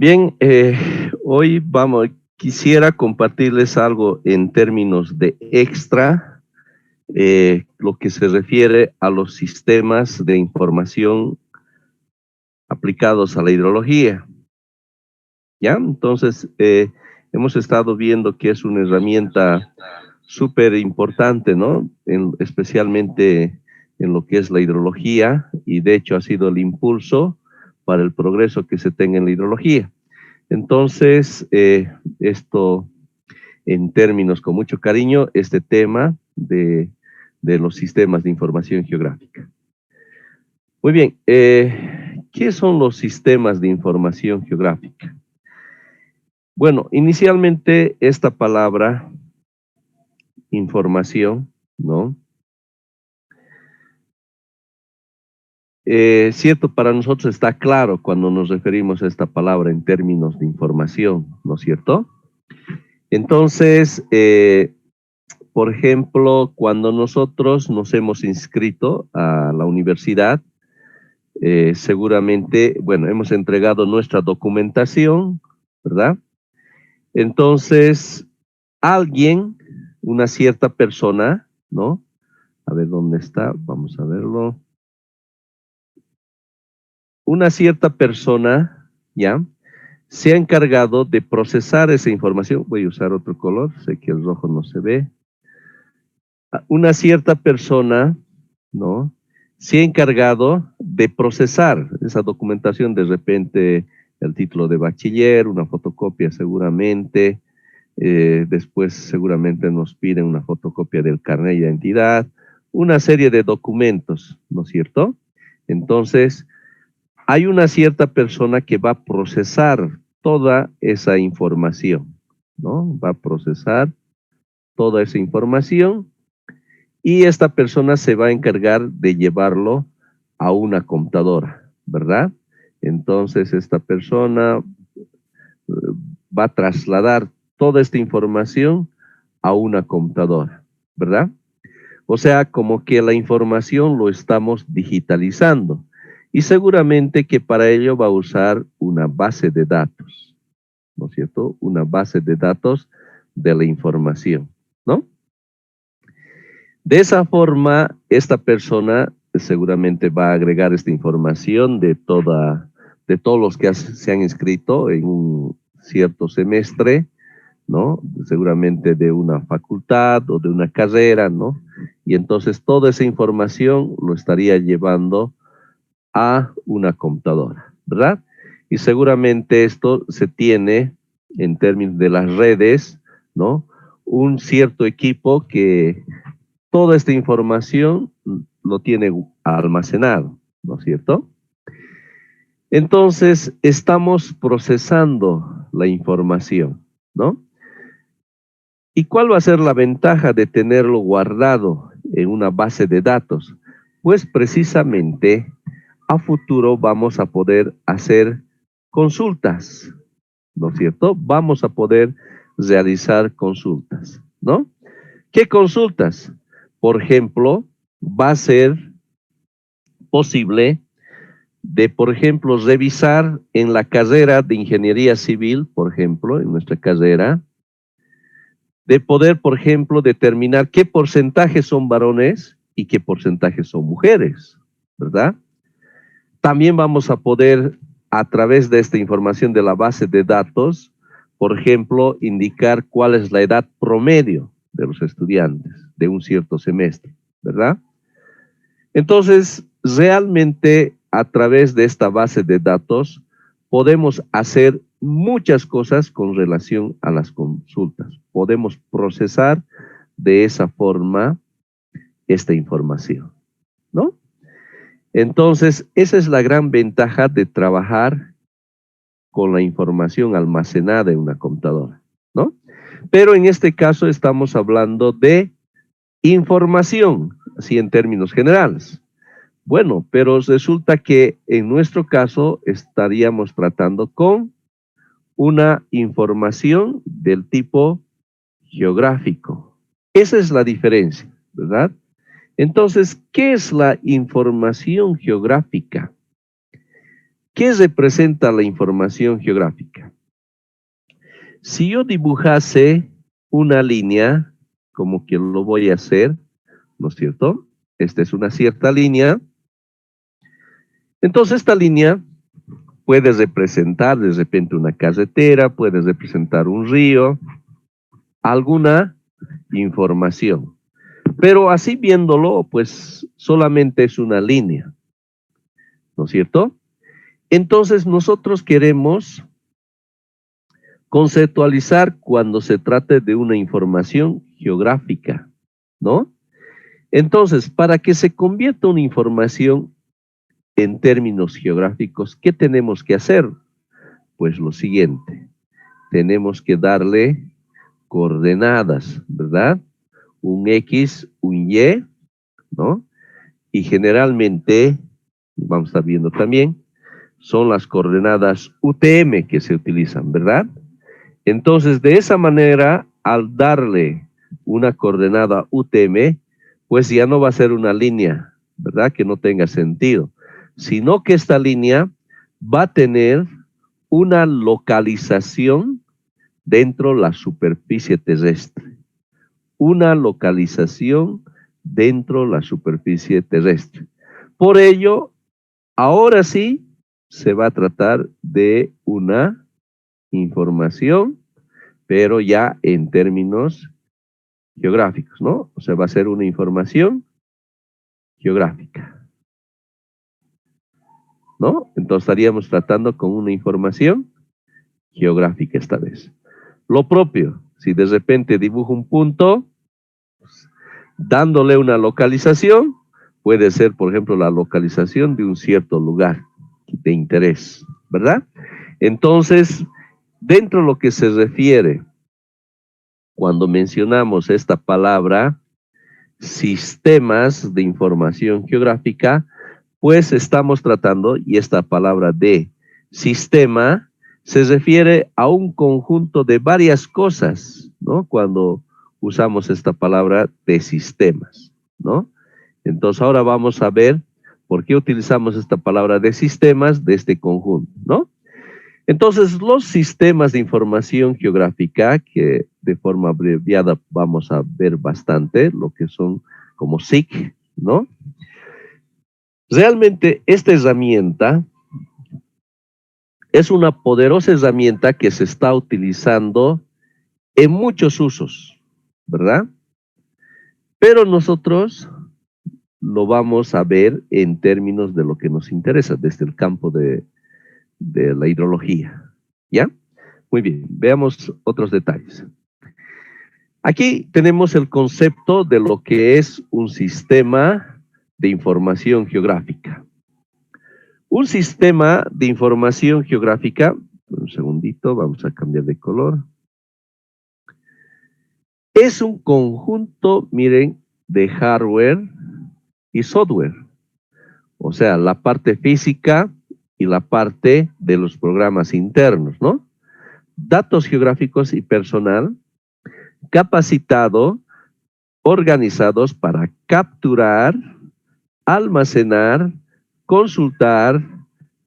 Bien, hoy quisiera compartirles algo en términos de extra, lo que se refiere a los sistemas de información aplicados a la hidrología. ¿Ya? Entonces, hemos estado viendo que es una herramienta súper importante, ¿no? Especialmente en lo que es la hidrología, y de hecho ha sido el impulso para el progreso que se tenga en la hidrología. Entonces, esto en términos con mucho cariño, este tema de los sistemas de información geográfica. Muy bien, ¿qué son los sistemas de información geográfica? Bueno, inicialmente esta palabra, información, ¿no? Cierto, para nosotros está claro cuando nos referimos a esta palabra en términos de información, ¿no es cierto? Entonces, por ejemplo, cuando nosotros nos hemos inscrito a la universidad, seguramente, bueno, hemos entregado nuestra documentación, ¿verdad? Entonces, alguien, una cierta persona, ¿no? A ver dónde está, vamos a verlo. Una cierta persona, ¿ya? Se ha encargado de procesar esa información. Voy a usar otro color, sé que el rojo no se ve. Una cierta persona, ¿no? Se ha encargado de procesar esa documentación, de repente el título de bachiller, una fotocopia seguramente, después seguramente nos piden una fotocopia del carnet de identidad, una serie de documentos, ¿no es cierto? Entonces, hay una cierta persona que va a procesar toda esa información, ¿no? Va a procesar toda esa información y esta persona se va a encargar de llevarlo a una computadora, ¿verdad? Entonces esta persona va a trasladar toda esta información a una computadora, ¿verdad? O sea, como que la información lo estamos digitalizando y seguramente que para ello va a usar una base de datos, ¿no es cierto? Una base de datos de la información, ¿no? De esa forma, esta persona seguramente va a agregar esta información de todos los que se han inscrito en un cierto semestre, ¿no? Seguramente de una facultad o de una carrera, ¿no? Y entonces toda esa información lo estaría llevando a una computadora, ¿verdad? Y seguramente esto se tiene en términos de las redes, ¿no? Un cierto equipo que toda esta información lo tiene almacenado, ¿no es cierto? Entonces, estamos procesando la información, ¿no? ¿Y cuál va a ser la ventaja de tenerlo guardado en una base de datos? Pues precisamente a futuro vamos a poder hacer consultas, ¿no es cierto? Vamos a poder realizar consultas, ¿no? ¿Qué consultas? Por ejemplo, va a ser posible de, por ejemplo, revisar en la carrera de ingeniería civil, por ejemplo, en nuestra carrera, de poder, por ejemplo, determinar qué porcentaje son varones y qué porcentaje son mujeres, ¿verdad? También vamos a poder, a través de esta información de la base de datos, por ejemplo, indicar cuál es la edad promedio de los estudiantes de un cierto semestre, ¿verdad? Entonces, realmente a través de esta base de datos podemos hacer muchas cosas con relación a las consultas. Podemos procesar de esa forma esta información, ¿no? Entonces, esa es la gran ventaja de trabajar con la información almacenada en una computadora, ¿no? Pero en este caso estamos hablando de información, así en términos generales. Bueno, pero resulta que en nuestro caso estaríamos tratando con una información del tipo geográfico. Esa es la diferencia, ¿verdad? Entonces, ¿qué es la información geográfica? ¿Qué representa la información geográfica? Si yo dibujase una línea, como que lo voy a hacer, ¿no es cierto? Esta es una cierta línea. Entonces esta línea puede representar de repente una carretera, puede representar un río, alguna información. Pero así viéndolo, pues solamente es una línea, ¿no es cierto? Entonces nosotros queremos conceptualizar cuando se trate de una información geográfica, ¿no? Entonces, para que se convierta una información en términos geográficos, ¿qué tenemos que hacer? Pues lo siguiente, tenemos que darle coordenadas, ¿verdad? Un X, un Y, ¿no? Y generalmente, vamos a estar viendo también, son las coordenadas UTM que se utilizan, ¿verdad? Entonces, de esa manera, al darle una coordenada UTM, pues ya no va a ser una línea, ¿verdad? Que no tenga sentido, sino que esta línea va a tener una localización dentro de la superficie terrestre. Una localización dentro de la superficie terrestre. Por ello, ahora sí se va a tratar de una información, pero ya en términos geográficos, ¿no? O sea, va a ser una información geográfica, ¿no? Entonces estaríamos tratando con una información geográfica esta vez. Lo propio, si de repente dibujo un punto, dándole una localización, puede ser, por ejemplo, la localización de un cierto lugar de interés, ¿verdad? Entonces, dentro de lo que se refiere, cuando mencionamos esta palabra, sistemas de información geográfica, pues estamos tratando, y esta palabra de sistema se refiere a un conjunto de varias cosas, ¿no? Cuando usamos esta palabra de sistemas, ¿no? Entonces ahora vamos a ver por qué utilizamos esta palabra de sistemas de este conjunto, ¿no? Entonces los sistemas de información geográfica, que de forma abreviada vamos a ver bastante, lo que son como SIG, ¿no? Realmente esta herramienta es una poderosa herramienta que se está utilizando en muchos usos, ¿verdad? Pero nosotros lo vamos a ver en términos de lo que nos interesa, desde el campo de la hidrología, ¿ya? Muy bien, veamos otros detalles. Aquí tenemos el concepto de lo que es un sistema de información geográfica. Un sistema de información geográfica, un segundito, vamos a cambiar de color. Es un conjunto, miren, de hardware y software. O sea, la parte física y la parte de los programas internos, ¿no? Datos geográficos y personal capacitado, organizados para capturar, almacenar, consultar,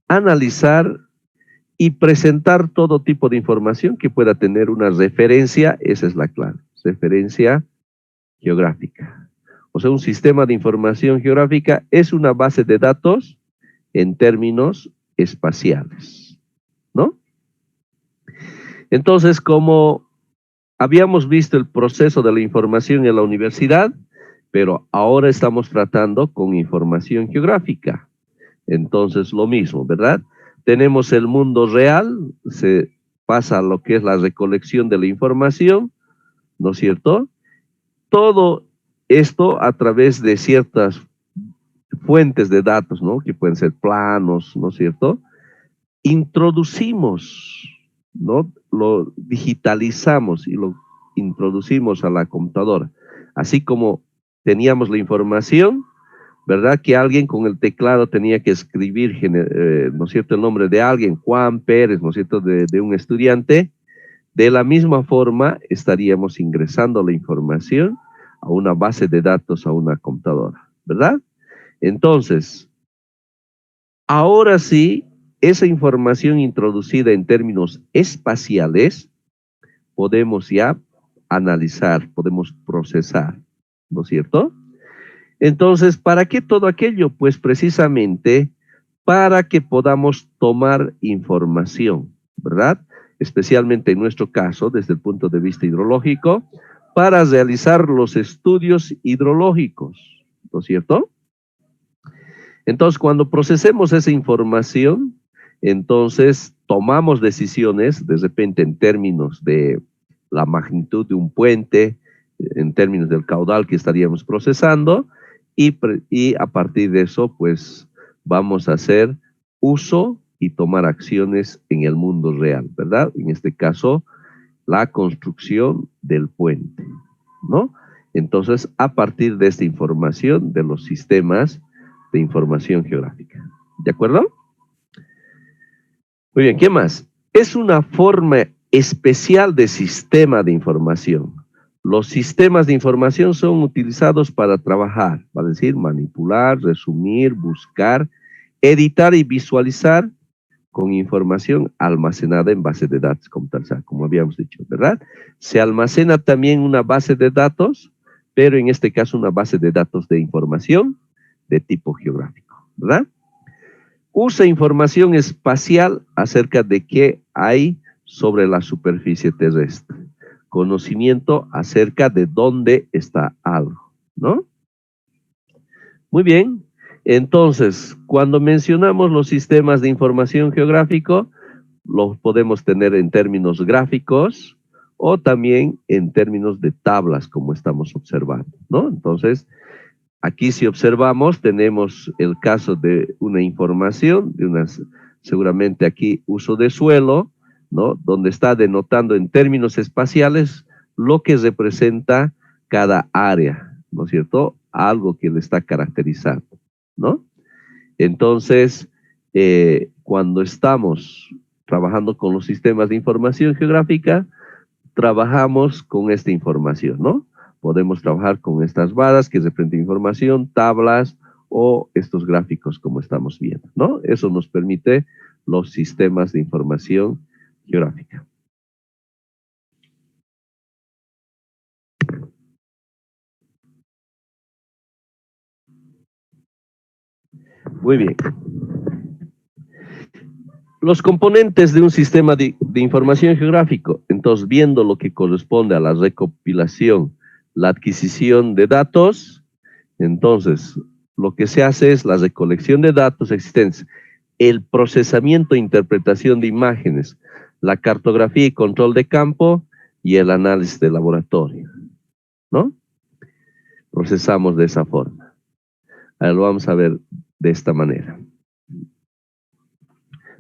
analizar y presentar todo tipo de información que pueda tener una referencia, esa es la clave, referencia geográfica. O sea, un sistema de información geográfica es una base de datos en términos espaciales, ¿no? Entonces, como habíamos visto el proceso de la información en la universidad, pero ahora estamos tratando con información geográfica. Entonces, lo mismo, ¿verdad? Tenemos el mundo real, se pasa a lo que es la recolección de la información, ¿no es cierto? Todo esto a través de ciertas fuentes de datos, ¿no? Que pueden ser planos, ¿no es cierto? Introducimos, ¿no? Lo digitalizamos y lo introducimos a la computadora. Así como teníamos la información, ¿verdad? Que alguien con el teclado tenía que escribir, ¿no es cierto?, el nombre de alguien, Juan Pérez, ¿no es cierto?, de un estudiante. De la misma forma, estaríamos ingresando la información a una base de datos, a una computadora, ¿verdad? Entonces, ahora sí, esa información introducida en términos espaciales, podemos ya analizar, podemos procesar, ¿no es cierto? Entonces, ¿para qué todo aquello? Pues precisamente para que podamos tomar información, ¿verdad? Especialmente en nuestro caso, desde el punto de vista hidrológico, para realizar los estudios hidrológicos, ¿no es cierto? Entonces, cuando procesemos esa información, entonces tomamos decisiones, de repente en términos de la magnitud de un puente, en términos del caudal que estaríamos procesando, y a partir de eso, pues vamos a hacer uso y tomar acciones en el mundo real, ¿verdad? En este caso, la construcción del puente, ¿no? Entonces, a partir de esta información de los sistemas de información geográfica, ¿de acuerdo? Muy bien, ¿qué más? Es una forma especial de sistema de información. Los sistemas de información son utilizados para trabajar, para decir, manipular, resumir, buscar, editar y visualizar con información almacenada en base de datos como tal, como habíamos dicho, ¿verdad? Se almacena también una base de datos, pero en este caso una base de datos de información de tipo geográfico, ¿verdad? Usa información espacial acerca de qué hay sobre la superficie terrestre. Conocimiento acerca de dónde está algo, ¿no? Muy bien. Entonces, cuando mencionamos los sistemas de información geográfico, los podemos tener en términos gráficos o también en términos de tablas, como estamos observando, ¿no? Entonces, aquí si observamos, tenemos el caso de una información, seguramente aquí uso de suelo, ¿no? Donde está denotando en términos espaciales lo que representa cada área, ¿no es cierto? Algo que le está caracterizando, ¿no? Entonces, cuando estamos trabajando con los sistemas de información geográfica, trabajamos con esta información, ¿no? Podemos trabajar con estas barras que representan información, tablas o estos gráficos como estamos viendo, ¿no? Eso nos permite los sistemas de información geográfica. Muy bien. Los componentes de un sistema de información geográfico, entonces viendo lo que corresponde a la recopilación, la adquisición de datos, entonces lo que se hace es la recolección de datos existentes, el procesamiento e interpretación de imágenes, la cartografía y control de campo y el análisis de laboratorio, ¿no? Procesamos de esa forma. Ahora lo vamos a ver de esta manera.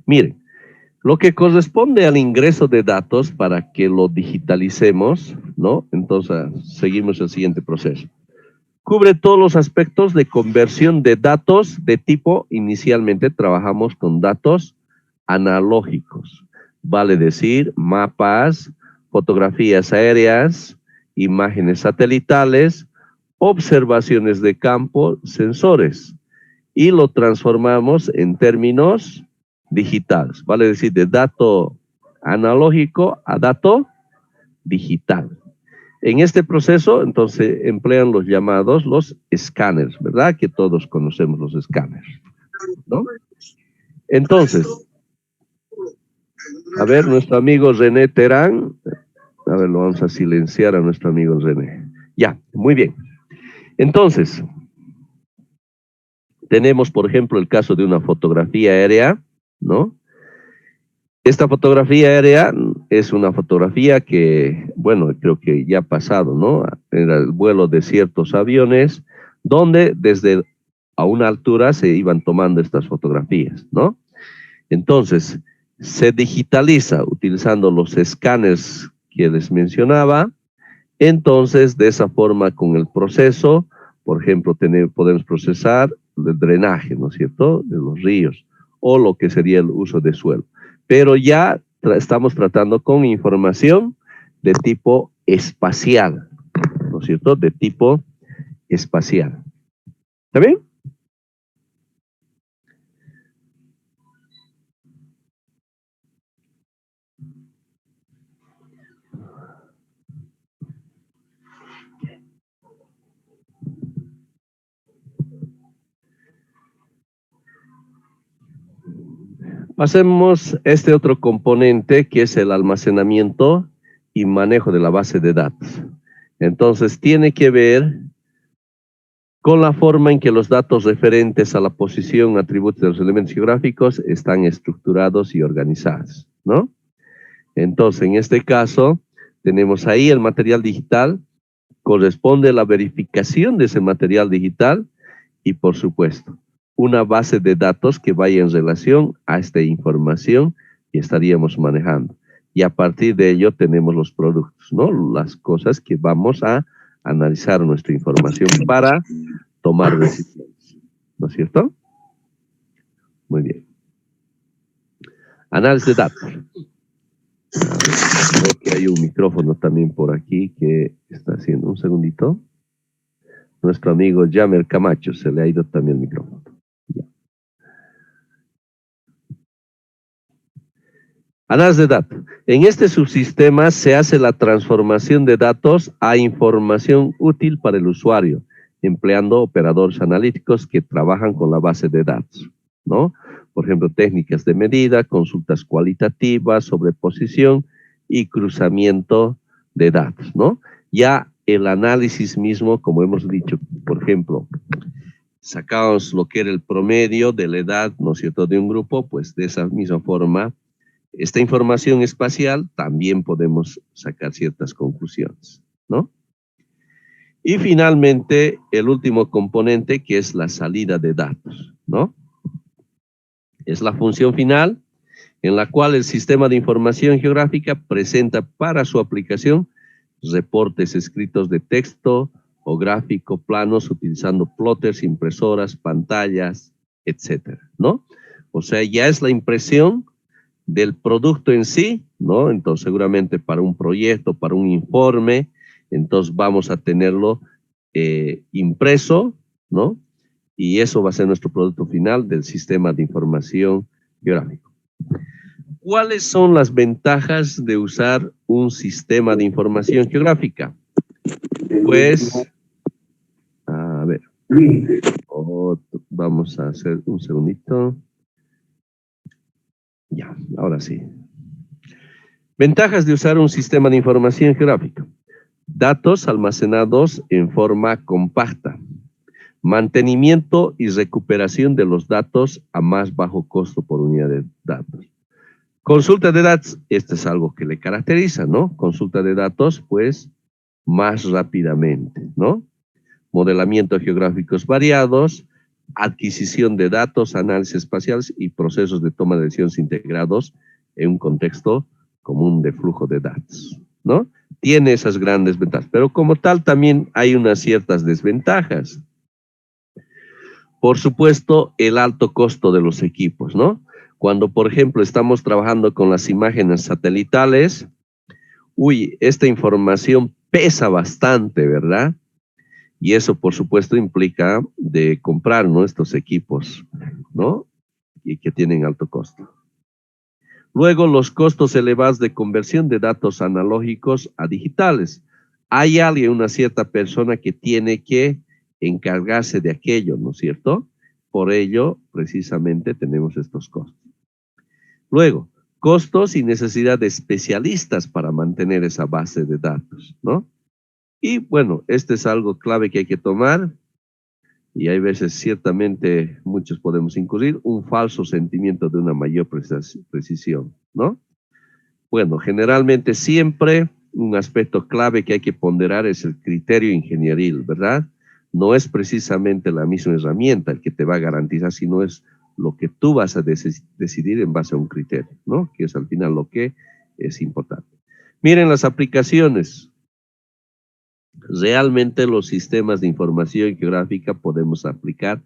Miren, lo que corresponde al ingreso de datos para que lo digitalicemos, ¿no? Entonces, seguimos el siguiente proceso. Cubre todos los aspectos de conversión de datos de tipo, inicialmente trabajamos con datos analógicos, vale decir, mapas, fotografías aéreas, imágenes satelitales, observaciones de campo, sensores, y lo transformamos en términos digitales, vale decir, de dato analógico a dato digital. En este proceso, entonces, emplean los llamados los escáneres, ¿verdad? Que todos conocemos los escáneres, ¿no? Entonces, a ver, nuestro amigo René Terán, a ver, lo vamos a silenciar a nuestro amigo René. Ya, muy bien. Entonces, tenemos, por ejemplo, el caso de una fotografía aérea, ¿no? Esta fotografía aérea es una fotografía que, bueno, creo que ya ha pasado, ¿no? Era el vuelo de ciertos aviones, donde desde a una altura se iban tomando estas fotografías, ¿no? Entonces, se digitaliza utilizando los escáneres que les mencionaba. Entonces, de esa forma, con el proceso, por ejemplo, podemos procesar el drenaje, ¿no es cierto?, de los ríos, o lo que sería el uso de suelo. Pero ya estamos tratando con información de tipo espacial, ¿no es cierto?, de tipo espacial. ¿Está bien? Hacemos este otro componente que es el almacenamiento y manejo de la base de datos. Entonces tiene que ver con la forma en que los datos referentes a la posición, atributos de los elementos geográficos están estructurados y organizados, ¿no? Entonces, en este caso, tenemos ahí el material digital, corresponde a la verificación de ese material digital y, por supuesto, una base de datos que vaya en relación a esta información que estaríamos manejando. Y a partir de ello tenemos los productos, ¿no? Las cosas que vamos a analizar nuestra información para tomar decisiones, ¿no es cierto? Muy bien. Análisis de datos. Creo que hay un micrófono también por aquí que está haciendo. Un segundito. Nuestro amigo Jamer Camacho, se le ha ido también el micrófono. Ya. Análisis de datos. En este subsistema se hace la transformación de datos a información útil para el usuario, empleando operadores analíticos que trabajan con la base de datos, ¿no? Por ejemplo, técnicas de medida, consultas cualitativas, sobreposición y cruzamiento de datos, ¿no? Ya el análisis mismo, como hemos dicho, por ejemplo, sacamos lo que era el promedio de la edad, ¿no es cierto?, de un grupo, pues de esa misma forma, esta información espacial también podemos sacar ciertas conclusiones, ¿no? Y finalmente, el último componente que es la salida de datos, ¿no? Es la función final en la cual el sistema de información geográfica presenta para su aplicación reportes escritos de texto o gráfico, planos, utilizando plotters, impresoras, pantallas, etcétera, ¿no? O sea, ya es la impresión del producto en sí, ¿no? Entonces, seguramente para un proyecto, para un informe, entonces vamos a tenerlo impreso, ¿no? Y eso va a ser nuestro producto final del sistema de información geográfico. ¿Cuáles son las ventajas de usar un sistema de información geográfica? Pues, a ver, vamos a hacer un segundito. Ya, ahora sí. Ventajas de usar un sistema de información geográfica. Datos almacenados en forma compacta. Mantenimiento y recuperación de los datos a más bajo costo por unidad de datos. Consulta de datos, este es algo que le caracteriza, ¿no? Consulta de datos, pues, más rápidamente, ¿no? Modelamiento geográficos variados, adquisición de datos, análisis espaciales y procesos de toma de decisiones integrados en un contexto común de flujo de datos, ¿no? Tiene esas grandes ventajas, pero como tal también hay unas ciertas desventajas. Por supuesto, el alto costo de los equipos, ¿no? Cuando, por ejemplo, estamos trabajando con las imágenes satelitales, esta información pesa bastante, ¿verdad? Y eso, por supuesto, implica de comprar, ¿no?, estos equipos, ¿no? Y que tienen alto costo. Luego, los costos elevados de conversión de datos analógicos a digitales. Hay alguien, una cierta persona que tiene que encargarse de aquello, ¿no es cierto? Por ello, precisamente, tenemos estos costos. Luego, costos y necesidad de especialistas para mantener esa base de datos, ¿no? Y bueno, este es algo clave que hay que tomar, y hay veces ciertamente muchos podemos incurrir, un falso sentimiento de una mayor precisión, ¿no? Bueno, generalmente siempre un aspecto clave que hay que ponderar es el criterio ingenieril, ¿verdad? No es precisamente la misma herramienta el que te va a garantizar, sino es lo que tú vas a decidir en base a un criterio, ¿no? Que es al final lo que es importante. Miren las aplicaciones. Realmente los sistemas de información geográfica podemos aplicar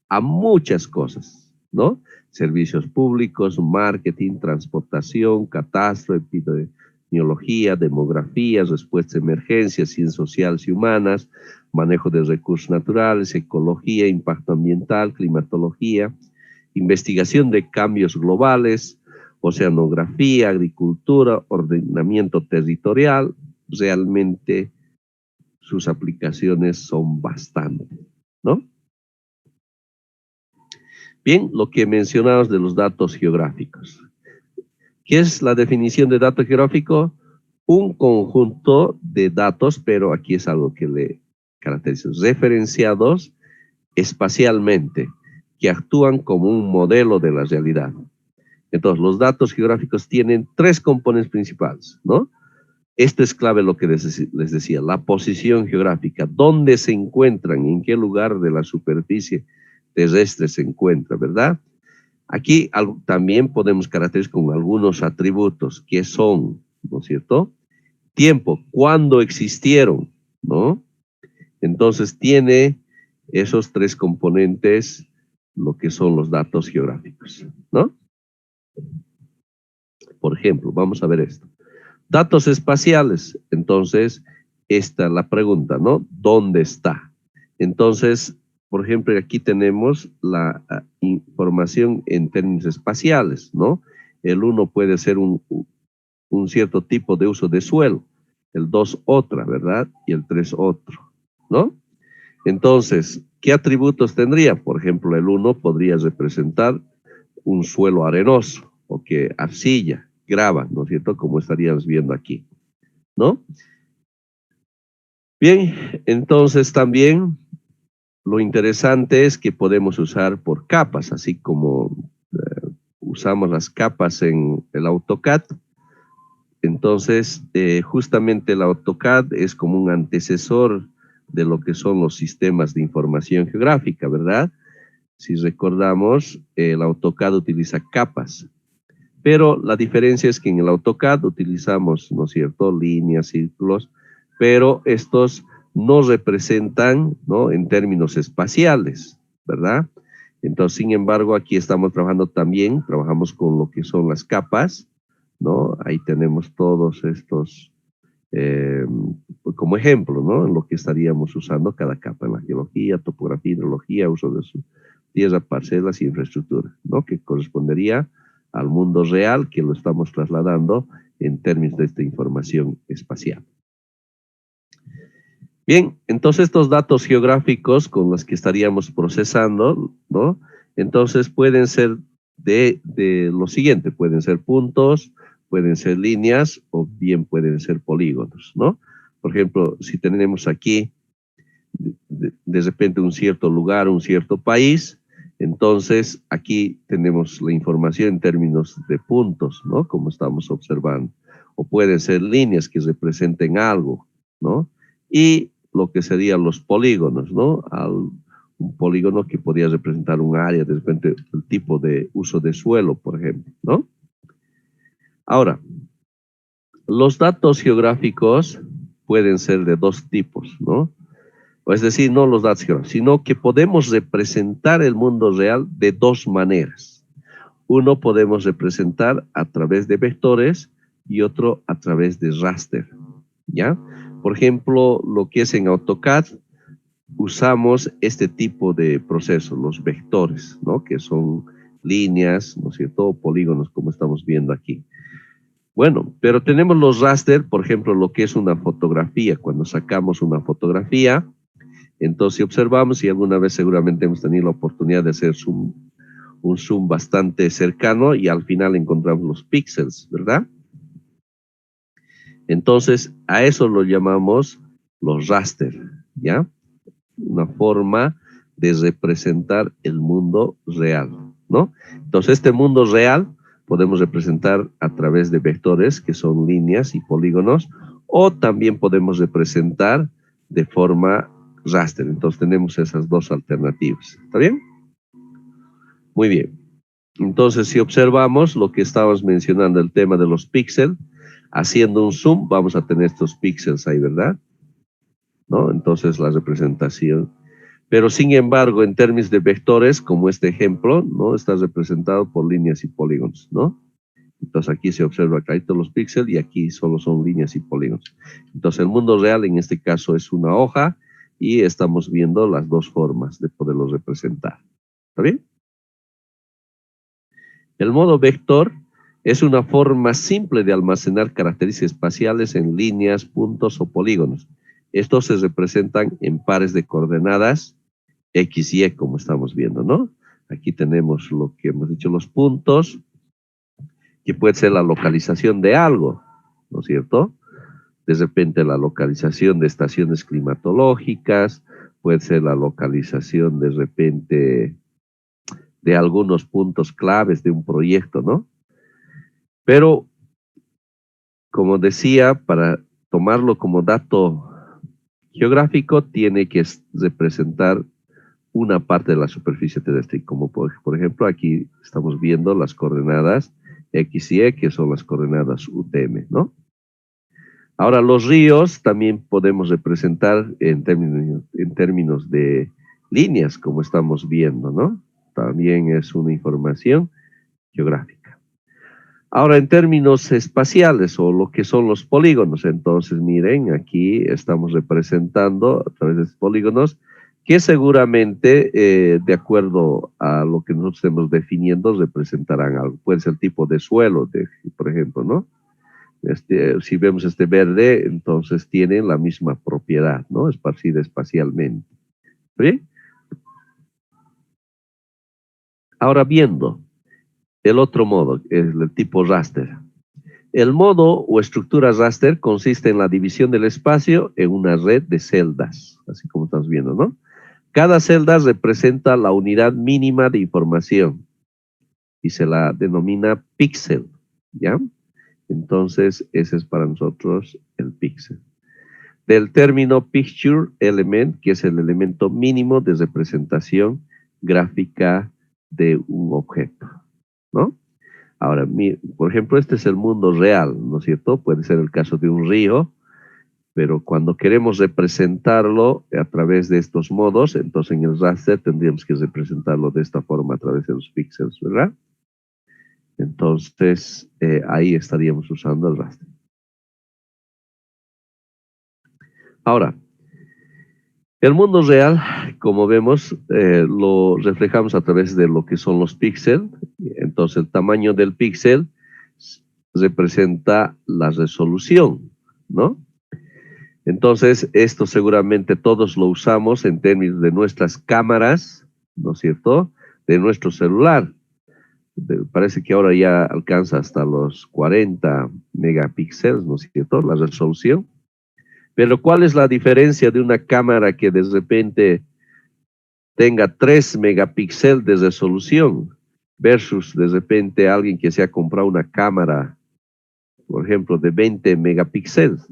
a muchas cosas, ¿no? Servicios públicos, marketing, transportación, catastro, epidemiología, demografía, respuesta a emergencias, ciencias sociales y humanas, manejo de recursos naturales, ecología, impacto ambiental, climatología, investigación de cambios globales, oceanografía, agricultura, ordenamiento territorial. Realmente sus aplicaciones son bastantes, ¿no? Bien, lo que mencionamos de los datos geográficos. ¿Qué es la definición de dato geográfico? Un conjunto de datos, pero aquí es algo que le caracteriza, referenciados espacialmente, que actúan como un modelo de la realidad. Entonces, los datos geográficos tienen tres componentes principales, ¿no? Esto es clave lo que les decía, la posición geográfica, dónde se encuentran, en qué lugar de la superficie terrestre se encuentra, ¿verdad? Aquí también podemos caracterizar con algunos atributos que son, ¿no es cierto? Tiempo, cuándo existieron, ¿no? Entonces tiene esos tres componentes, lo que son los datos geográficos, ¿no? Por ejemplo, vamos a ver esto. Datos espaciales, entonces, esta es la pregunta, ¿no? ¿Dónde está? Entonces, por ejemplo, aquí tenemos la información en términos espaciales, ¿no? El 1 puede ser un cierto tipo de uso de suelo, el 2 otra, ¿verdad? Y el 3 otro, ¿no? Entonces, ¿qué atributos tendría? Por ejemplo, el 1 podría representar un suelo arenoso, o que arcilla, grava, ¿no es cierto? Como estaríamos viendo aquí, ¿no? Bien, entonces también lo interesante es que podemos usar por capas, así como usamos las capas en el AutoCAD. Entonces, justamente el AutoCAD es como un antecesor de lo que son los sistemas de información geográfica, ¿verdad? Si recordamos, el AutoCAD utiliza capas, pero la diferencia es que en el AutoCAD utilizamos, ¿no es cierto?, líneas, círculos, pero estos no representan, ¿no?, en términos espaciales, ¿verdad? Entonces, sin embargo, aquí estamos trabajamos con lo que son las capas, ¿no? Ahí tenemos todos estos como ejemplo, ¿no? En lo que estaríamos usando cada capa en la geología, topografía, hidrología, uso de su tierra, parcelas y infraestructura, ¿no? Que correspondería al mundo real que lo estamos trasladando en términos de esta información espacial. Bien, entonces estos datos geográficos con los que estaríamos procesando, ¿no? Entonces pueden ser de lo siguiente, pueden ser puntos, pueden ser líneas o bien pueden ser polígonos, ¿no? Por ejemplo, si tenemos aquí de repente un cierto lugar, un cierto país, entonces aquí tenemos la información en términos de puntos, ¿no? Como estamos observando. O pueden ser líneas que representen algo, ¿no? Y lo que serían los polígonos, ¿no? Un polígono que podría representar un área, de repente el tipo de uso de suelo, por ejemplo, ¿no? Ahora, los datos geográficos pueden ser de dos tipos, ¿no? Es decir, no los datos geográficos, sino que podemos representar el mundo real de dos maneras. Uno podemos representar a través de vectores y otro a través de raster, ¿ya? Por ejemplo, lo que es en AutoCAD, usamos este tipo de procesos, los vectores, ¿no? Que son líneas, ¿no es cierto? Polígonos, como estamos viendo aquí. Bueno, pero tenemos los raster, por ejemplo, lo que es una fotografía. Cuando sacamos una fotografía, entonces si observamos, y alguna vez seguramente hemos tenido la oportunidad de hacer un zoom bastante cercano y al final encontramos los píxeles, ¿verdad? Entonces a eso lo llamamos los raster, ¿ya? Una forma de representar el mundo real, ¿no? Entonces este mundo real podemos representar a través de vectores, que son líneas y polígonos, o también podemos representar de forma raster. Entonces tenemos esas dos alternativas. ¿Está bien? Muy bien. Entonces, si observamos lo que estábamos mencionando, el tema de los píxeles, haciendo un zoom, vamos a tener estos píxeles ahí, ¿verdad? ¿No? Entonces, la representación. Pero, sin embargo, en términos de vectores, como este ejemplo, ¿no? Está representado por líneas y polígonos, ¿no? Entonces, aquí se observa clarito los píxeles y aquí solo son líneas y polígonos. Entonces, el mundo real, en este caso, es una hoja y estamos viendo las dos formas de poderlo representar. ¿Está bien? El modo vector es una forma simple de almacenar características espaciales en líneas, puntos o polígonos. Estos se representan en pares de coordenadas X y Y, como estamos viendo, ¿no? Aquí tenemos lo que hemos dicho, los puntos, que puede ser la localización de algo, ¿no es cierto? De repente la localización de estaciones climatológicas, puede ser la localización de repente de algunos puntos claves de un proyecto, ¿no? Pero, como decía, para tomarlo como dato geográfico, tiene que representar una parte de la superficie terrestre, como por ejemplo aquí estamos viendo las coordenadas X y Y, que son las coordenadas UTM, ¿no? Ahora, los ríos también podemos representar en términos de líneas, como estamos viendo, ¿no? También es una información geográfica. Ahora, en términos espaciales o lo que son los polígonos, entonces miren, aquí estamos representando a través de estos polígonos que seguramente, de acuerdo a lo que nosotros estemos definiendo, representarán algo. Puede ser el tipo de suelo, por ejemplo, ¿no? Si vemos este verde, entonces tiene la misma propiedad, ¿no? Esparcida espacialmente. ¿Bien? Ahora viendo el otro modo, el tipo raster. El modo o estructura raster consiste en la división del espacio en una red de celdas, así como estás viendo, ¿no? Cada celda representa la unidad mínima de información y se la denomina píxel, ¿ya? Entonces, ese es para nosotros el píxel. Del término picture element, que es el elemento mínimo de representación gráfica de un objeto, ¿no? Ahora, por ejemplo, este es el mundo real, ¿no es cierto? Puede ser el caso de un río, pero cuando queremos representarlo a través de estos modos, entonces en el raster tendríamos que representarlo de esta forma a través de los píxeles, ¿verdad? Entonces, ahí estaríamos usando el raster. Ahora, el mundo real, como vemos, lo reflejamos a través de lo que son los píxeles. Entonces, el tamaño del píxel representa la resolución, ¿no? Entonces, esto seguramente todos lo usamos en términos de nuestras cámaras, ¿no es cierto? De nuestro celular. Parece que ahora ya alcanza hasta los 40 megapíxeles, ¿no es cierto? La resolución. Pero ¿cuál es la diferencia de una cámara que de repente tenga 3 megapíxeles de resolución versus de repente alguien que se ha comprado una cámara, por ejemplo, de 20 megapíxeles?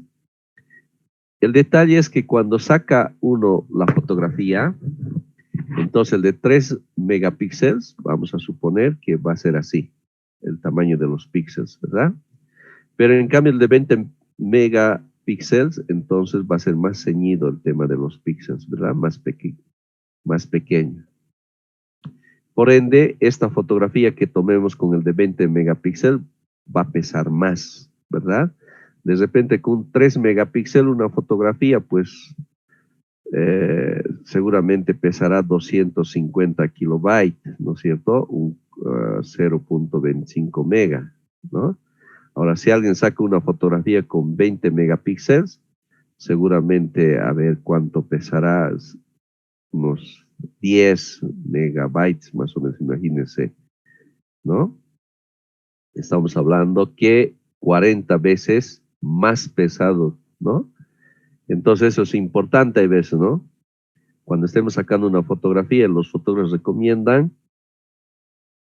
El detalle es que cuando saca uno la fotografía, entonces el de 3 megapíxeles, vamos a suponer que va a ser así, el tamaño de los píxeles, ¿verdad? Pero en cambio el de 20 megapíxeles, entonces va a ser más ceñido el tema de los píxeles, ¿verdad? Más pequeño. Por ende, esta fotografía que tomemos con el de 20 megapíxeles va a pesar más, ¿verdad? De repente con 3 megapíxeles una fotografía, pues seguramente pesará 250 kilobytes, ¿no es cierto? 0.25 mega, ¿no? Ahora, si alguien saca una fotografía con 20 megapíxeles, seguramente a ver cuánto pesará, unos 10 megabytes más o menos, imagínense, ¿no? Estamos hablando que 40 veces más pesado, ¿no? Entonces eso es importante a veces, ¿no? Cuando estemos sacando una fotografía, los fotógrafos recomiendan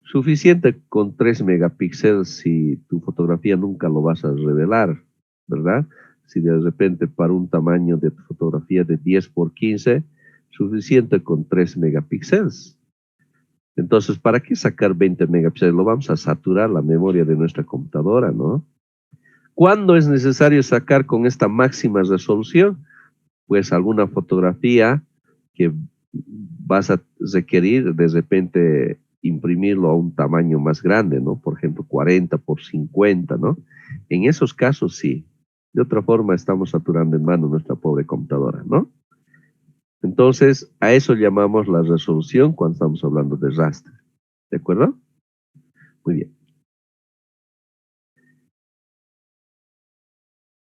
suficiente con 3 megapíxeles si tu fotografía nunca lo vas a revelar, ¿verdad? Si de repente para un tamaño de tu fotografía de 10 por 15, suficiente con 3 megapíxeles. Entonces, ¿para qué sacar 20 megapíxeles? Lo vamos a saturar la memoria de nuestra computadora, ¿no? ¿Cuándo es necesario sacar con esta máxima resolución? Pues alguna fotografía que vas a requerir de repente imprimirlo a un tamaño más grande, ¿no? Por ejemplo, 40 por 50, ¿no? En esos casos sí. De otra forma estamos saturando en mano nuestra pobre computadora, ¿no? Entonces, a eso llamamos la resolución cuando estamos hablando de raster. ¿De acuerdo? Muy bien.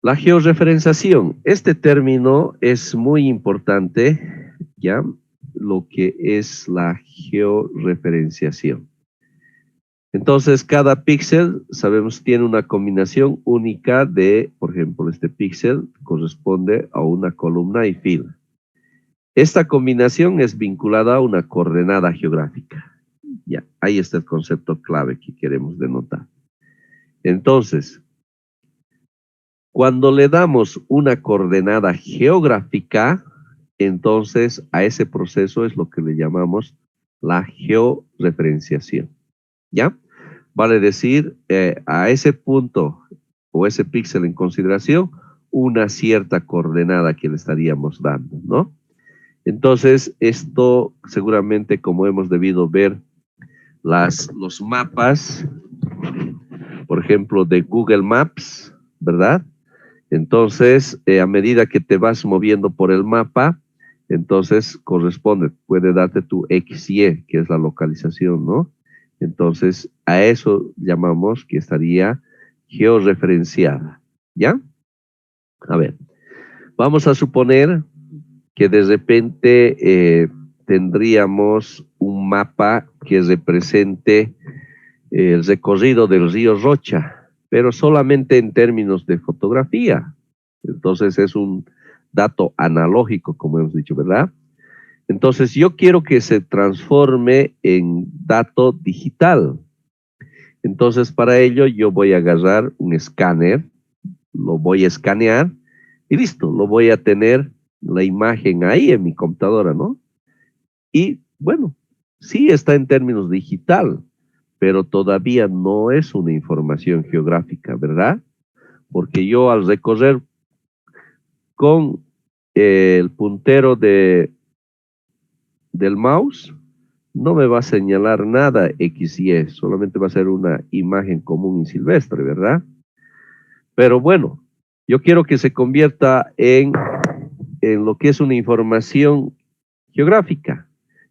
La georreferenciación. Este término es muy importante, ¿ya? lo que es la georreferenciación. Entonces, cada píxel, sabemos, tiene una combinación única de, por ejemplo, este píxel corresponde a una columna y fila. Esta combinación es vinculada a una coordenada geográfica. Ya, ahí está el concepto clave que queremos denotar. Entonces, cuando le damos una coordenada geográfica, entonces a ese proceso es lo que le llamamos la georreferenciación. ¿Ya? Vale decir, a ese punto o ese píxel en consideración, una cierta coordenada que le estaríamos dando, ¿no? Entonces, esto seguramente, como hemos debido ver, los mapas, por ejemplo, de Google Maps, ¿verdad? Entonces, a medida que te vas moviendo por el mapa, entonces corresponde, puede darte tu XY, que es la localización, ¿no? Entonces, a eso llamamos que estaría georreferenciada, ¿ya? A ver, vamos a suponer que de repente tendríamos un mapa que represente el recorrido del río Rocha, pero solamente en términos de fotografía. Entonces es un dato analógico, como hemos dicho, ¿verdad? Entonces yo quiero que se transforme en dato digital. Entonces para ello yo voy a agarrar un escáner, lo voy a escanear y listo, lo voy a tener la imagen ahí en mi computadora, ¿no? Y bueno, sí está en términos digital, pero todavía no es una información geográfica, ¿verdad? Porque yo al recorrer con el puntero del mouse, no me va a señalar nada XY, solamente va a ser una imagen común y silvestre, ¿verdad? Pero bueno, yo quiero que se convierta en lo que es una información geográfica.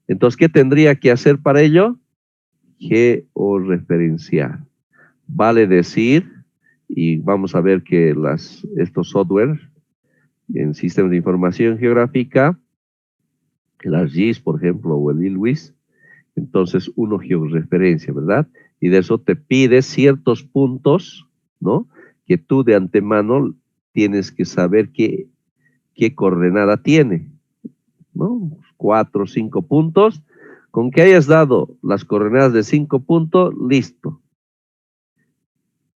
Entonces, ¿qué tendría que hacer para ello? Georreferenciar. Vale decir, y vamos a ver que estos software en sistemas de información geográfica, el ArcGIS, por ejemplo, o el ILWIS, entonces uno georreferencia, ¿verdad? Y de eso te pide ciertos puntos, ¿no? Que tú de antemano tienes que saber qué coordenada tiene, ¿no? 4 o 5 puntos. Con que hayas dado las coordenadas de 5 puntos, listo.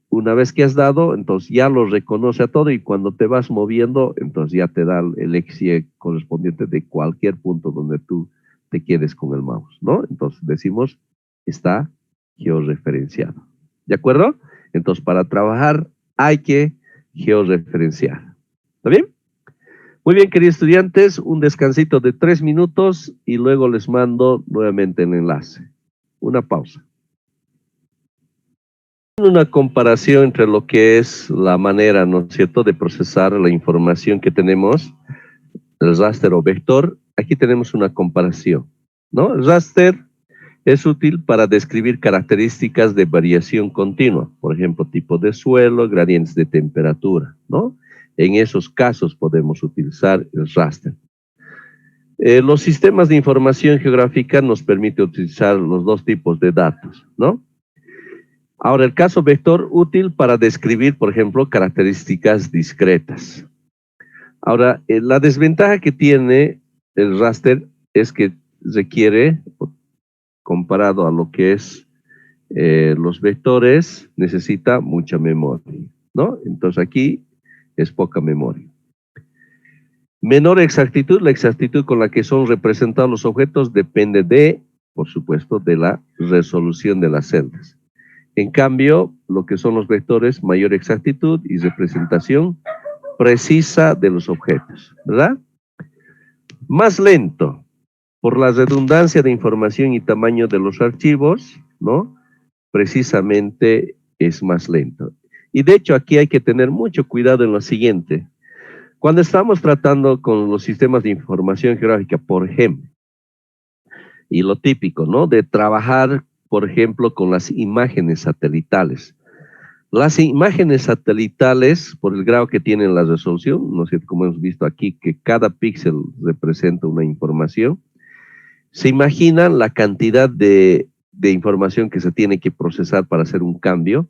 Una vez que has dado, entonces ya lo reconoce a todo y cuando te vas moviendo, entonces ya te da el XY correspondiente de cualquier punto donde tú te quedes con el mouse, ¿no? Entonces decimos, está georreferenciado. ¿De acuerdo? Entonces para trabajar hay que georreferenciar. ¿Está bien? Muy bien, queridos estudiantes, un descansito de 3 minutos y luego les mando nuevamente el enlace. Una pausa. Una comparación entre lo que es la manera, ¿no es cierto?, de procesar la información que tenemos, el raster o vector. Aquí tenemos una comparación, ¿no? El raster es útil para describir características de variación continua, por ejemplo, tipo de suelo, gradientes de temperatura, ¿no? En esos casos podemos utilizar el raster. Los sistemas de información geográfica nos permiten utilizar los dos tipos de datos, ¿no? Ahora, el caso vector útil para describir, por ejemplo, características discretas. Ahora, la desventaja que tiene el raster es que requiere, comparado a lo que es los vectores, necesita mucha memoria, ¿no? Entonces aquí es poca memoria. Menor exactitud, la exactitud con la que son representados los objetos depende de, por supuesto, de la resolución de las celdas. En cambio, lo que son los vectores, mayor exactitud y representación precisa de los objetos, ¿verdad? Más lento, por la redundancia de información y tamaño de los archivos, ¿no? Precisamente es más lento. Y de hecho aquí hay que tener mucho cuidado en lo siguiente. Cuando estamos tratando con los sistemas de información geográfica, por ejemplo, y lo típico, ¿no? De trabajar, por ejemplo, con las imágenes satelitales. Las imágenes satelitales, por el grado que tienen la resolución, ¿no es cierto? Como hemos visto aquí, que cada píxel representa una información. ¿Se imaginan la cantidad de información que se tiene que procesar para hacer un cambio?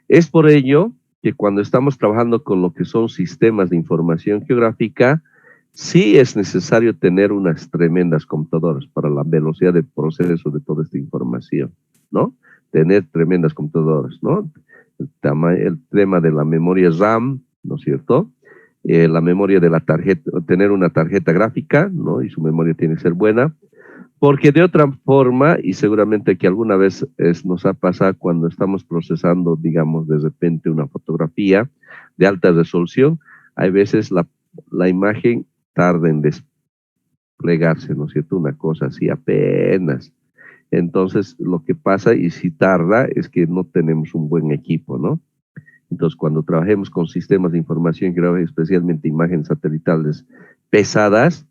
Es por ello que cuando estamos trabajando con lo que son sistemas de información geográfica, sí es necesario tener unas tremendas computadoras para la velocidad de proceso de toda esta información, ¿no? Tener tremendas computadoras, ¿no? El tema de la memoria RAM, ¿no es cierto? La memoria de la tarjeta, tener una tarjeta gráfica, ¿no? Y su memoria tiene que ser buena, porque de otra forma, y seguramente que alguna vez nos ha pasado cuando estamos procesando, digamos, de repente una fotografía de alta resolución, hay veces la imagen tarda en desplegarse, ¿no es cierto? Una cosa así apenas. Entonces, lo que pasa, y si tarda, es que no tenemos un buen equipo, ¿no? Entonces, cuando trabajemos con sistemas de información, especialmente imágenes satelitales pesadas,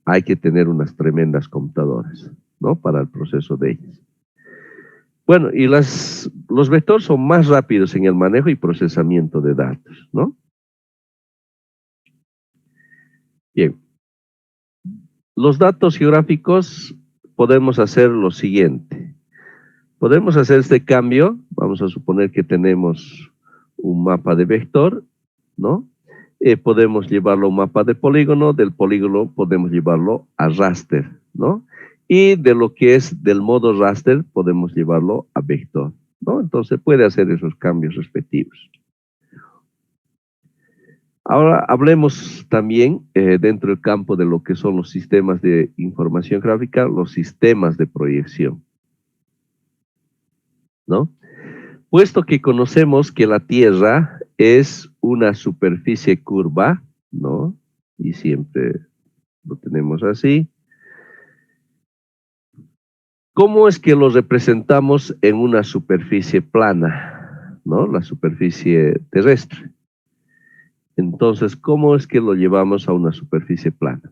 hay que tener unas tremendas computadoras, ¿no? Para el proceso de ellas. Bueno, y los vectores son más rápidos en el manejo y procesamiento de datos, ¿no? Bien. Los datos geográficos podemos hacer lo siguiente. Podemos hacer este cambio, vamos a suponer que tenemos un mapa de vector, ¿no? Podemos llevarlo a un mapa de polígono, del polígono podemos llevarlo a raster, ¿no? Y de lo que es del modo raster podemos llevarlo a vector, ¿no? Entonces puede hacer esos cambios respectivos. Ahora hablemos también dentro del campo de lo que son los sistemas de información gráfica, los sistemas de proyección, ¿no? Puesto que conocemos que la Tierra es una superficie curva, ¿no? Y siempre lo tenemos así. ¿Cómo es que lo representamos en una superficie plana, ¿no? La superficie terrestre. Entonces, ¿cómo es que lo llevamos a una superficie plana?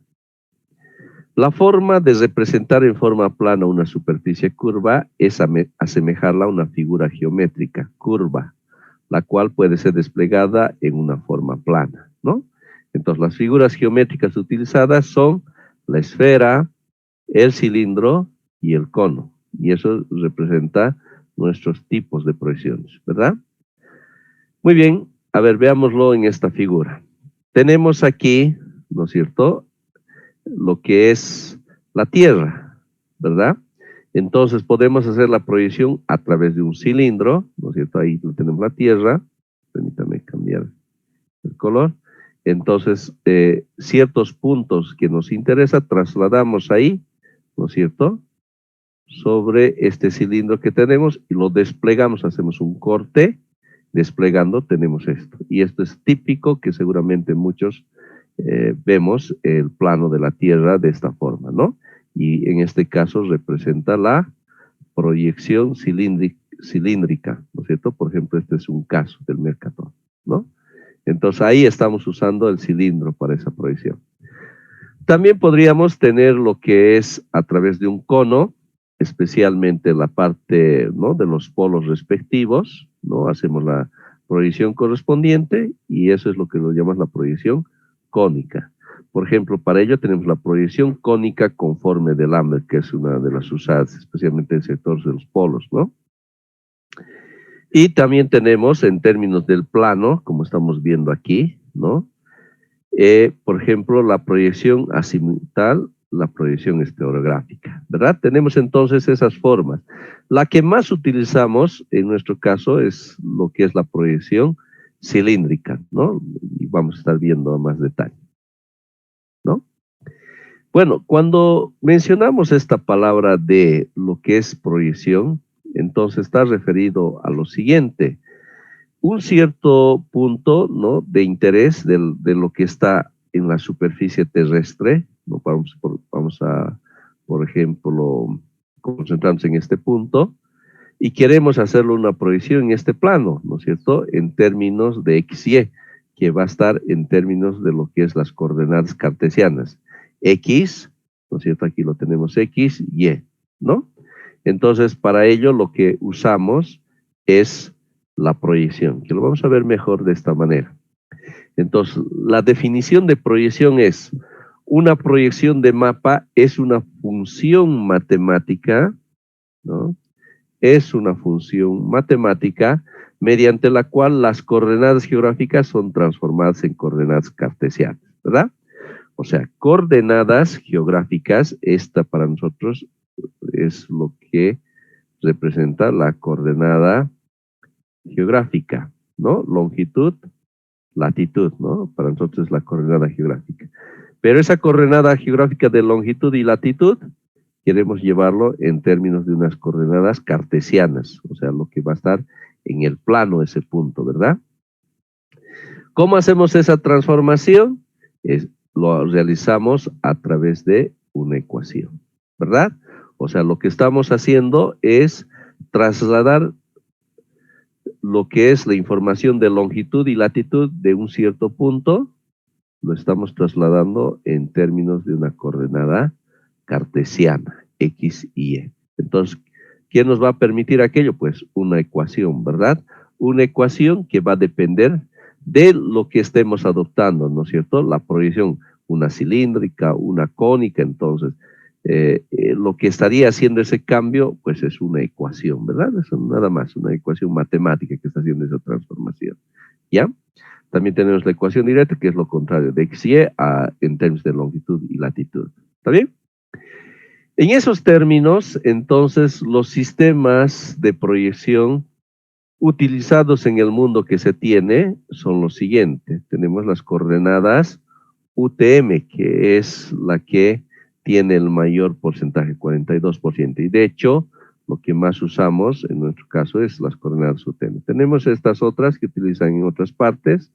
La forma de representar en forma plana una superficie curva es asemejarla a una figura geométrica curva, la cual puede ser desplegada en una forma plana, ¿no? Entonces, las figuras geométricas utilizadas son la esfera, el cilindro y el cono. Y eso representa nuestros tipos de proyecciones, ¿verdad? Muy bien, a ver, veámoslo en esta figura. Tenemos aquí, ¿no es cierto?, lo que es la Tierra, ¿verdad? Entonces podemos hacer la proyección a través de un cilindro, ¿no es cierto? Ahí tenemos la Tierra. Permítame cambiar el color. Entonces, ciertos puntos que nos interesa, trasladamos ahí, ¿no es cierto?, sobre este cilindro que tenemos y lo desplegamos, hacemos un corte, desplegando tenemos esto. Y esto es típico que seguramente muchos vemos el plano de la Tierra de esta forma, ¿no? Y en este caso representa la proyección cilíndrica, ¿no es cierto? Por ejemplo, este es un caso del Mercator, ¿no? Entonces ahí estamos usando el cilindro para esa proyección. También podríamos tener lo que es a través de un cono, especialmente la parte, ¿no?, de los polos respectivos, ¿no? Hacemos la proyección correspondiente y eso es lo que lo llamamos la proyección cónica. Por ejemplo, para ello tenemos la proyección cónica conforme de Lambert, que es una de las usadas, especialmente en sectores de los polos, ¿no? Y también tenemos en términos del plano, como estamos viendo aquí, ¿no? Por ejemplo, la proyección azimutal, la proyección estereográfica, ¿verdad? Tenemos entonces esas formas. La que más utilizamos en nuestro caso es lo que es la proyección cilíndrica, ¿no? Y vamos a estar viendo a más detalle, ¿no? Bueno, cuando mencionamos esta palabra de lo que es proyección, entonces está referido a lo siguiente: un cierto punto, ¿no?, de interés de lo que está en la superficie terrestre, ¿no? Vamos a, por ejemplo, concentrarnos en este punto y queremos hacerlo una proyección en este plano, ¿no es cierto?, en términos de X, Y, que va a estar en términos de lo que es las coordenadas cartesianas. X, ¿no es cierto?, aquí lo tenemos X, Y, ¿no? Entonces, para ello lo que usamos es la proyección, que lo vamos a ver mejor de esta manera. Entonces, la definición de proyección es Una proyección de mapa es una función matemática, ¿no? Es una función matemática mediante la cual las coordenadas geográficas son transformadas en coordenadas cartesianas, ¿verdad? O sea, coordenadas geográficas, esta para nosotros es lo que representa la coordenada geográfica, ¿no? Longitud, latitud, ¿no? Para nosotros es la coordenada geográfica. Pero esa coordenada geográfica de longitud y latitud, queremos llevarlo en términos de unas coordenadas cartesianas, o sea, lo que va a estar en el plano ese punto, ¿verdad? ¿Cómo hacemos esa transformación? Lo realizamos a través de una ecuación, ¿verdad? O sea, lo que estamos haciendo es trasladar lo que es la información de longitud y latitud de un cierto punto, lo estamos trasladando en términos de una coordenada cartesiana, X y Y. Entonces, ¿qué nos va a permitir aquello? Pues una ecuación, ¿verdad? Una ecuación que va a depender de lo que estemos adoptando, ¿no es cierto? La proyección, una cilíndrica, una cónica, entonces, lo que estaría haciendo ese cambio, pues es una ecuación, ¿verdad? Eso nada más, una ecuación matemática que está haciendo esa transformación, ¿ya? También tenemos la ecuación directa, que es lo contrario de x y en términos de longitud y latitud. ¿Está bien? En esos términos, entonces, los sistemas de proyección utilizados en el mundo que se tiene son los siguientes. Tenemos las coordenadas UTM, que es la que tiene el mayor porcentaje, 42%. Y de hecho, lo que más usamos en nuestro caso es las coordenadas UTM. Tenemos estas otras que utilizan en otras partes,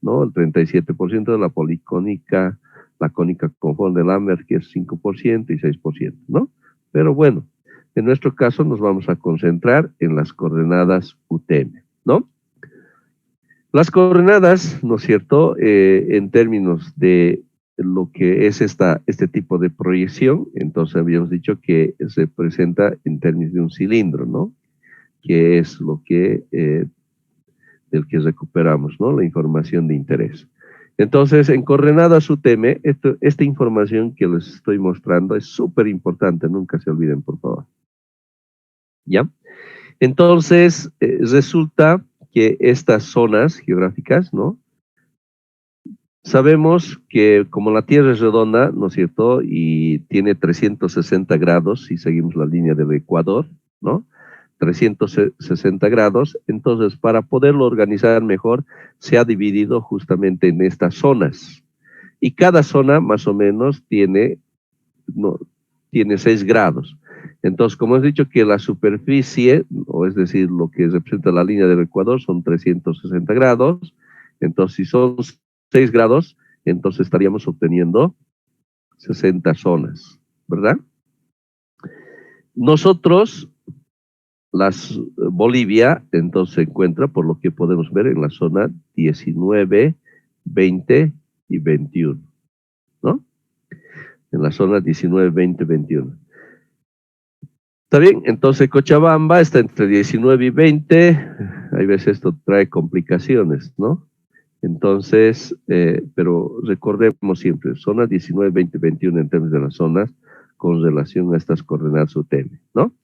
¿no? El 37% de la policónica, la cónica conforme de Lambert, que es 5% y 6%, ¿no? Pero bueno, en nuestro caso nos vamos a concentrar en las coordenadas UTM, ¿no? Las coordenadas, ¿no es cierto?, en términos de lo que es este tipo de proyección, entonces habíamos dicho que se presenta en términos de un cilindro, ¿no? Que es lo que, del que recuperamos, ¿no? La información de interés. Entonces, en coordenadas UTM, esta información que les estoy mostrando es súper importante, nunca se olviden, por favor. ¿Ya? Entonces, resulta que estas zonas geográficas, ¿no? Sabemos que como la Tierra es redonda, ¿no es cierto? Y tiene 360 grados, si seguimos la línea del Ecuador, ¿no? 360 grados, entonces para poderlo organizar mejor, se ha dividido justamente en estas zonas. Y cada zona más o menos tiene, no, tiene 6 grados. Entonces, como he dicho que la superficie, o es decir, lo que representa la línea del Ecuador son 360 grados, entonces si son 6 grados, entonces estaríamos obteniendo 60 zonas, ¿verdad? Nosotros, Bolivia, entonces se encuentra, por lo que podemos ver, en la zona 19, 20 y 21, ¿no? En la zona 19, 20, 21. ¿Está bien? Entonces Cochabamba está entre 19 y 20. Hay veces esto trae complicaciones, ¿no? Entonces, pero recordemos siempre, zona 19, 20, 21 en términos de las zonas con relación a estas coordenadas UTM, ¿no?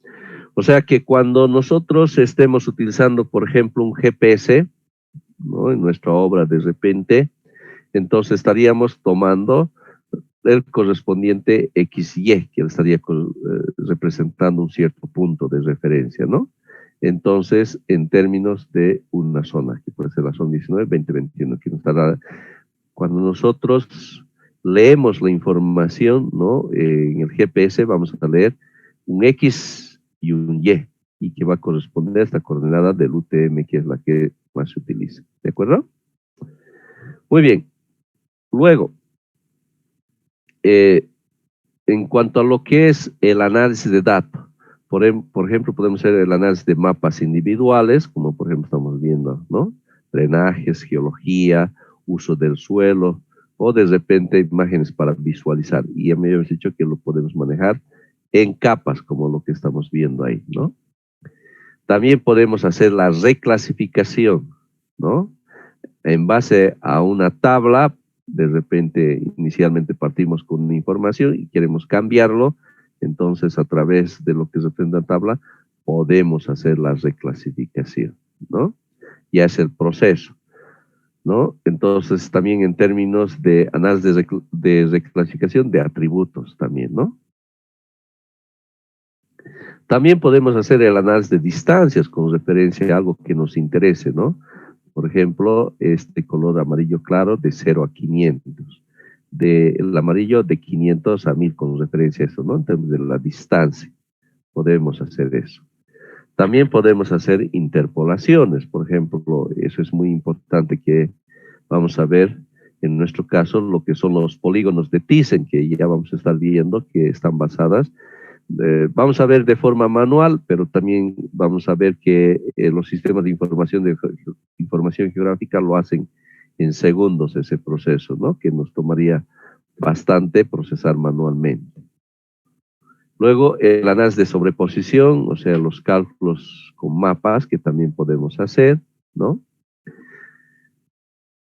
O sea que cuando nosotros estemos utilizando, por ejemplo, un GPS, ¿no? En nuestra obra de repente, entonces estaríamos tomando el correspondiente XY, que estaría representando un cierto punto de referencia, ¿no? Entonces, en términos de una zona, que puede ser la zona 19, 20, 21, que nos estará, cuando nosotros leemos la información, ¿no? En el GPS vamos a leer un X y un y que va a corresponder a esta coordenada del UTM, que es la que más se utiliza, ¿de acuerdo? Muy bien. Luego, en cuanto a lo que es el análisis de datos, por ejemplo, podemos hacer el análisis de mapas individuales, como por ejemplo estamos viendo, ¿no? Drenajes, geología, uso del suelo, o de repente imágenes para visualizar. Y ya me habíamos dicho que lo podemos manejar en capas, como lo que estamos viendo ahí, ¿no? También podemos hacer la reclasificación, ¿no? En base a una tabla de repente inicialmente partimos con una información y queremos cambiarlo, entonces a través de lo que representa la tabla podemos hacer la reclasificación, ¿no? Ya es el proceso, ¿no? Entonces también en términos de análisis de reclasificación de atributos también, ¿no? También podemos hacer el análisis de distancias con referencia a algo que nos interese, ¿no? Por ejemplo, este color amarillo claro de 0 a 500. El amarillo de 500 a 1000 con referencia a eso, ¿no? En términos de la distancia, podemos hacer eso. También podemos hacer interpolaciones, por ejemplo, eso es muy importante que vamos a ver en nuestro caso lo que son los polígonos de Thyssen, que ya vamos a estar viendo que están basadas. Vamos a ver de forma manual, pero también vamos a ver que los sistemas de información geográfica lo hacen en segundos ese proceso, ¿no? Que nos tomaría bastante procesar manualmente. Luego, el análisis de sobreposición, o sea, los cálculos con mapas que también podemos hacer, ¿no?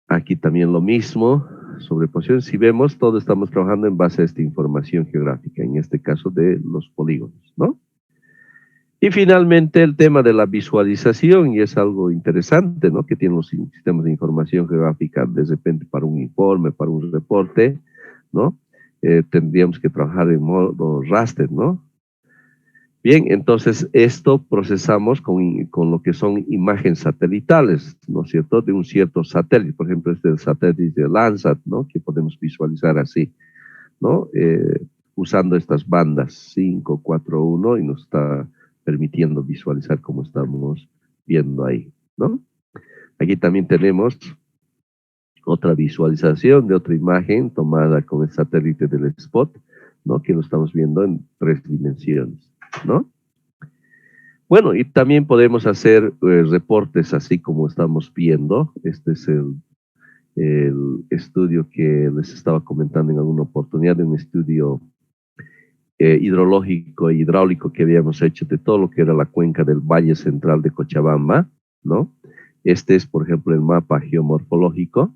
Aquí también lo mismo, sobreposición. Si vemos, todos estamos trabajando en base a esta información geográfica, en este caso de los polígonos, ¿no? Y finalmente el tema de la visualización, y es algo interesante, ¿no? Que tienen los sistemas de información geográfica de repente para un informe, para un reporte, ¿no? Tendríamos que trabajar en modo raster, ¿no? Bien, entonces esto procesamos con lo que son imágenes satelitales, ¿no es cierto? De un cierto satélite, por ejemplo, este es el satélite de Landsat, ¿no? Que podemos visualizar así, ¿no? Usando estas bandas 5, 4, 1 y nos está permitiendo visualizar como estamos viendo ahí, ¿no? Aquí también tenemos otra visualización de otra imagen tomada con el satélite del Spot, ¿no? Que lo estamos viendo en 3 dimensiones, ¿no? Bueno, y también podemos hacer reportes así como estamos viendo. Este es el estudio que les estaba comentando en alguna oportunidad, de un estudio hidrológico e hidráulico que habíamos hecho de todo lo que era la cuenca del Valle Central de Cochabamba, ¿no? Este es, por ejemplo, el mapa geomorfológico.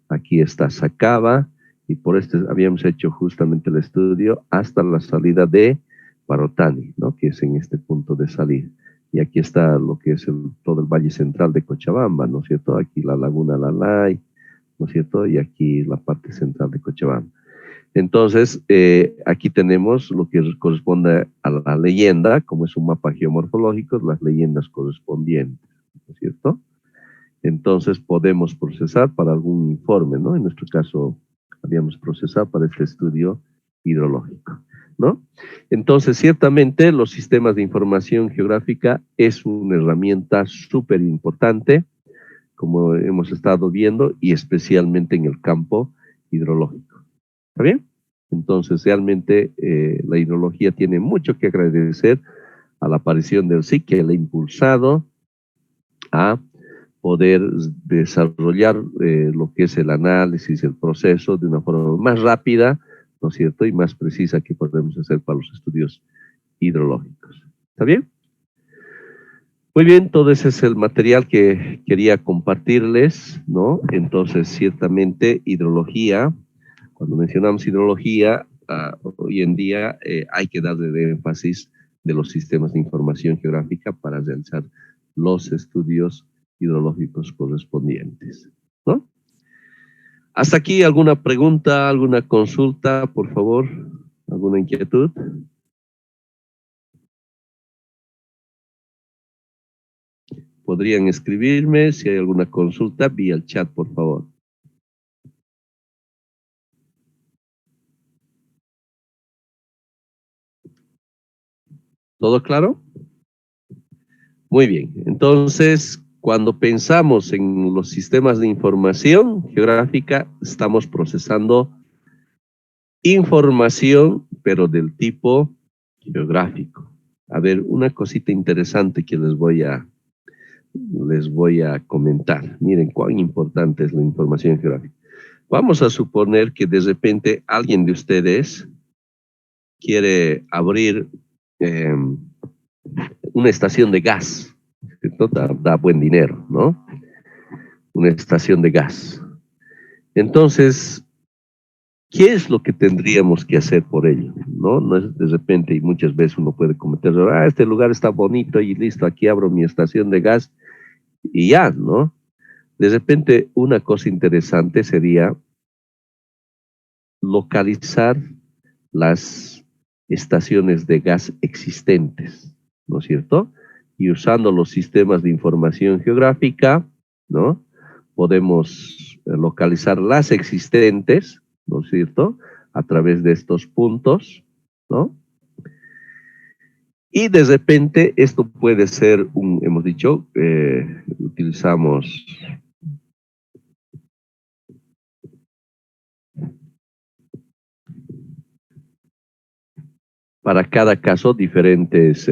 Aquí está Sacaba, y por este habíamos hecho justamente el estudio hasta la salida de Parotani, ¿no? Que es en este punto de salida. Y aquí está lo que es todo el Valle Central de Cochabamba, ¿no es cierto? Aquí la Laguna Lalay, ¿no es cierto? Y aquí la parte central de Cochabamba. Entonces, aquí tenemos lo que corresponde a la leyenda, como es un mapa geomorfológico, las leyendas correspondientes, ¿no es cierto? Entonces, podemos procesar para algún informe, ¿no? En nuestro caso, habíamos procesado para este estudio hidrológico, ¿no? Entonces, ciertamente, los sistemas de información geográfica es una herramienta súper importante, como hemos estado viendo, y especialmente en el campo hidrológico. ¿Está bien? Entonces, realmente la hidrología tiene mucho que agradecer a la aparición del SIC, que le ha impulsado a poder desarrollar lo que es el análisis, el proceso, de una forma más rápida, ¿no es cierto? Y más precisa que podemos hacer para los estudios hidrológicos. ¿Está bien? Muy bien, todo ese es el material que quería compartirles, ¿no? Entonces, ciertamente, hidrología, cuando mencionamos hidrología, hoy en día hay que darle énfasis de los sistemas de información geográfica para realizar los estudios hidrológicos correspondientes, ¿no? Hasta aquí, ¿alguna pregunta, alguna consulta, por favor? ¿Alguna inquietud? Podrían escribirme si hay alguna consulta vía el chat, por favor. ¿Todo claro? Muy bien. Entonces, cuando pensamos en los sistemas de información geográfica, estamos procesando información, pero del tipo geográfico. A ver, una cosita interesante que les voy a comentar. Miren cuán importante es la información geográfica. Vamos a suponer que de repente alguien de ustedes quiere abrir una estación de gas. Esto da buen dinero, ¿no? Una estación de gas. Entonces, ¿Qué es lo que tendríamos que hacer por ello? No es de repente, y muchas veces uno puede cometer, este lugar está bonito y listo, aquí abro mi estación de gas y ya, ¿no? De repente, una cosa interesante sería localizar las estaciones de gas existentes, ¿no es cierto? Y usando los sistemas de información geográfica, ¿no? Podemos localizar las existentes, ¿no es cierto? A través de estos puntos, ¿no? Y de repente esto puede ser hemos dicho, utilizamos para cada caso diferentes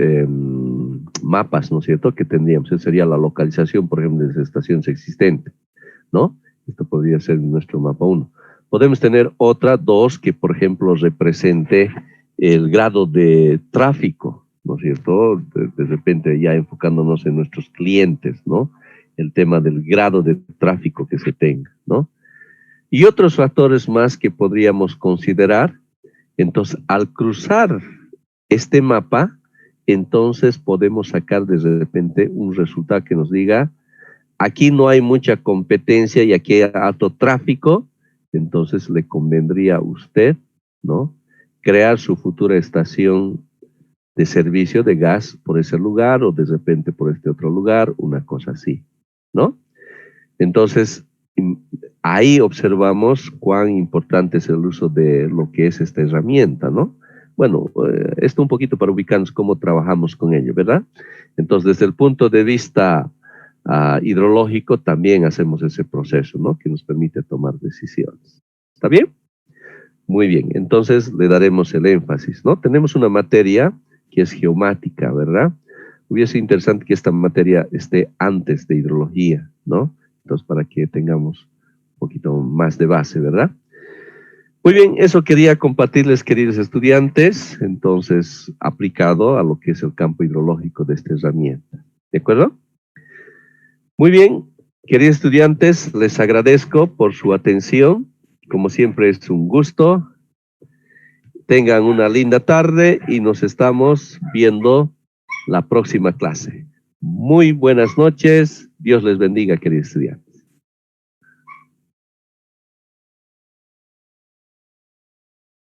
mapas, ¿no es cierto?, que tendríamos. Esa sería la localización, por ejemplo, de las estaciones existentes, ¿no? Esto podría ser nuestro mapa 1. Podemos tener otra 2 que, por ejemplo, represente el grado de tráfico, ¿no es cierto? De repente ya enfocándonos en nuestros clientes, ¿no? El tema del grado de tráfico que se tenga, ¿no? Y otros factores más que podríamos considerar. Entonces, al cruzar este mapa, entonces podemos sacar de repente un resultado que nos diga, aquí no hay mucha competencia y aquí hay alto tráfico, entonces le convendría a usted, ¿no?, crear su futura estación de servicio de gas por ese lugar o de repente por este otro lugar, una cosa así, ¿no? Entonces, ahí observamos cuán importante es el uso de lo que es esta herramienta, ¿no? Bueno, esto un poquito para ubicarnos cómo trabajamos con ello, ¿verdad? Entonces, desde el punto de vista hidrológico, también hacemos ese proceso, ¿no?, que nos permite tomar decisiones. ¿Está bien? Muy bien, entonces le daremos el énfasis, ¿no? Tenemos una materia que es geomática, ¿verdad? Hubiese sido interesante que esta materia esté antes de hidrología, ¿no? Entonces, para que tengamos un poquito más de base, ¿verdad? Muy bien, eso quería compartirles, queridos estudiantes, entonces, aplicado a lo que es el campo hidrológico de esta herramienta. ¿De acuerdo? Muy bien, queridos estudiantes, les agradezco por su atención. Como siempre, es un gusto. Tengan una linda tarde y nos estamos viendo la próxima clase. Muy buenas noches. Dios les bendiga, queridos estudiantes.